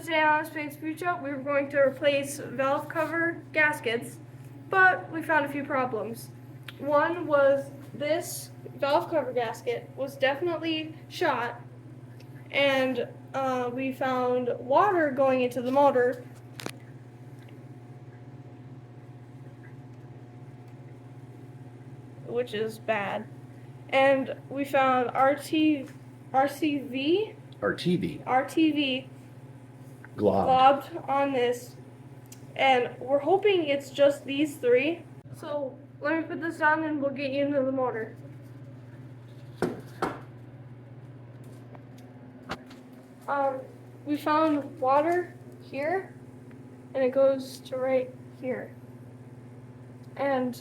today on Space Future, we were going to replace valve cover gaskets, but we found a few problems. One was this valve cover gasket was definitely shot, and we found water going into the motor. Which is bad. And we found RCV globbed on this, and we're hoping it's just these three. So let me put this down and we'll get you into the motor. We found water here, and it goes to right here. And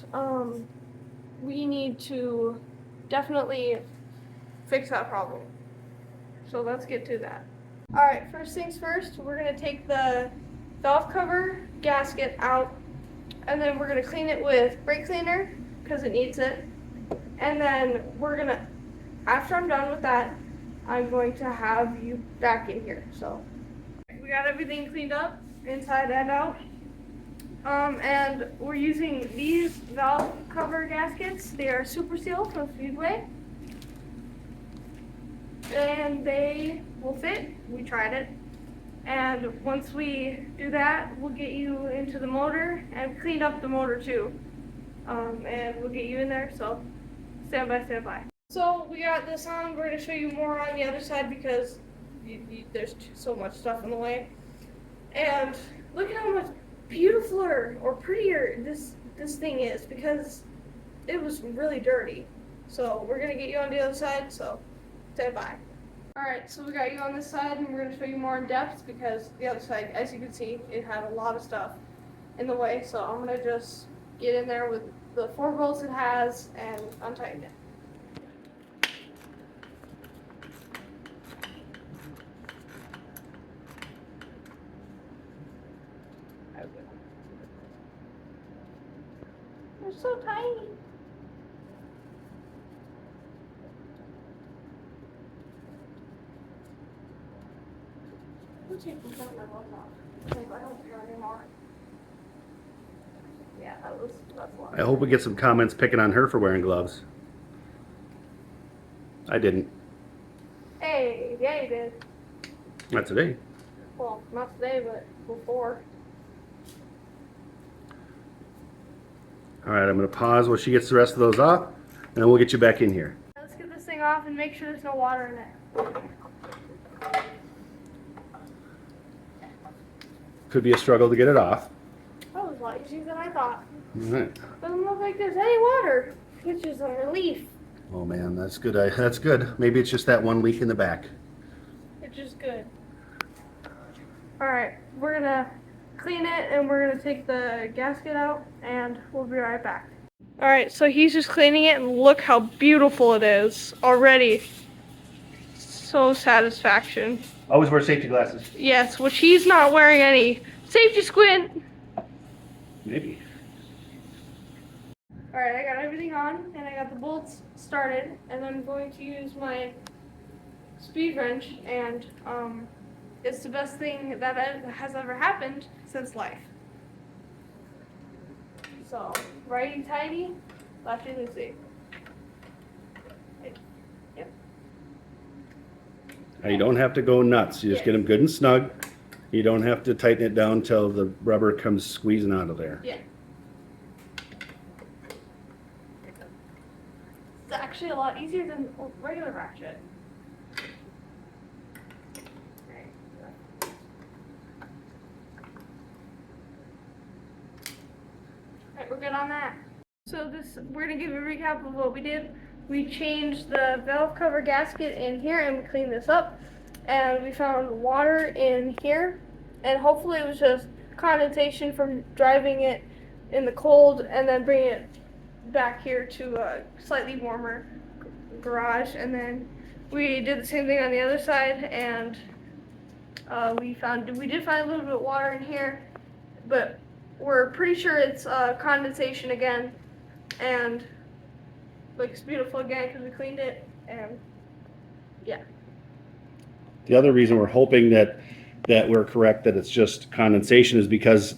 we need to definitely fix that problem. So let's get to that. Alright, first things first, we're going to take the valve cover gasket out, and then we're going to clean it with brake cleaner because it needs it. And then we're going to, after I'm done with that, I'm going to have you back in here. So we got everything cleaned up inside and out. And we're using these valve cover gaskets. They are Super Seal from Speedway, and they will fit. We tried it, and once we do that, we'll get you into the motor and clean up the motor too, and we'll get you in there. So stand by. So we got this on. We're going to show you more on the other side because there's so much stuff in the way. And look at how much beautifuler or prettier this thing is, because it was really dirty. So we're gonna get you on the other side, so stand by. Alright, so we got you on this side, and we're gonna show you more in depth because the other side, as you can see, it had a lot of stuff in the way. So I'm gonna just get in there with the 4 bolts it has and untighten it. They're so tiny. We'll take these out of my gloves off. I don't care anymore. Yeah, that's a lot. I hope we get some comments picking on her for wearing gloves. I didn't. Hey, yeah, you did. Not today. Well, not today, but before. All right, I'm going to pause while she gets the rest of those off, and then we'll get you back in here. Let's get this thing off and make sure there's no water in it. Could be a struggle to get it off. That was a lot easier than I thought. All right. Doesn't look like there's any water, which is a relief. Oh man, that's good. That's good. Maybe it's just that one leak in the back. Which is good. Alright, we're gonna clean it and we're gonna take the gasket out and we'll be right back. Alright, so he's just cleaning it and look how beautiful it is already. So satisfaction. Always wear safety glasses. Yes, which he's not wearing any. Safety squint! Maybe. Alright, I got everything on and I got the bolts started, and I'm going to use my speed wrench, and it's the best thing that has ever happened since life. So, righty tighty, lefty loosey. Yep. Now you don't have to go nuts. You just get them good and snug. You don't have to tighten it down till the rubber comes squeezing out of there. Yeah. It's actually a lot easier than regular ratchet. Alright, we're good on that. So we're gonna give a recap of what we did. We changed the valve cover gasket in here and we cleaned this up. And we found water in here. And hopefully it was just condensation from driving it in the cold and then bringing it back here to a slightly warmer garage. And then we did the same thing on the other side, and we did find a little bit of water in here, but we're pretty sure it's condensation again, and looks beautiful again because we cleaned it, and yeah. The other reason we're hoping that that we're correct that it's just condensation is because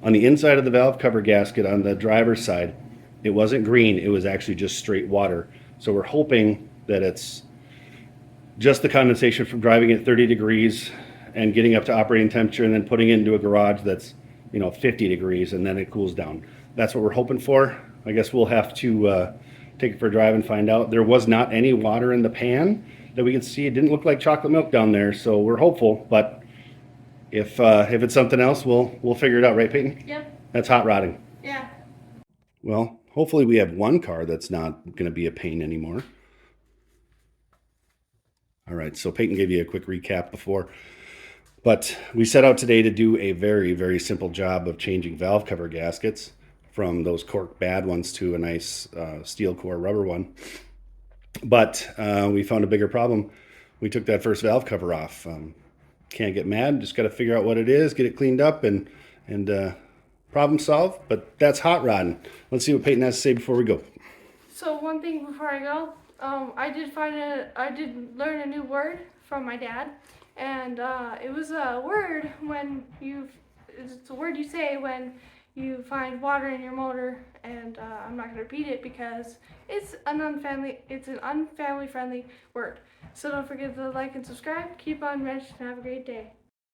on the inside of the valve cover gasket on the driver's side, it wasn't green, it was actually just straight water. So we're hoping that it's just the condensation from driving at 30 degrees and getting up to operating temperature and then putting it into a garage that's, 50 degrees and then it cools down. That's what we're hoping for. I guess we'll have to take it for a drive and find out. There was not any water in the pan that we could see. It didn't look like chocolate milk down there, so we're hopeful, but if it's something else, we'll figure it out, right, Peyton? Yep. That's hot rodding. Yeah. Well, hopefully we have one car that's not going to be a pain anymore. All right, so Peyton gave you a quick recap before, but we set out today to do a very, very simple job of changing valve cover gaskets from those cork bad ones to a nice steel core rubber one. But we found a bigger problem. We took that first valve cover off. Can't get mad, just got to figure out what it is, get it cleaned up, and problem solved. But that's hot rodding. Let's see what Peyton has to say before we go. So one thing before I go, I did learn a new word from my dad, and it was a word it's a word you say when you find water in your motor, and I'm not gonna repeat it because it's an unfamily friendly word. So don't forget to like and subscribe. Keep on wrenching and have a great day.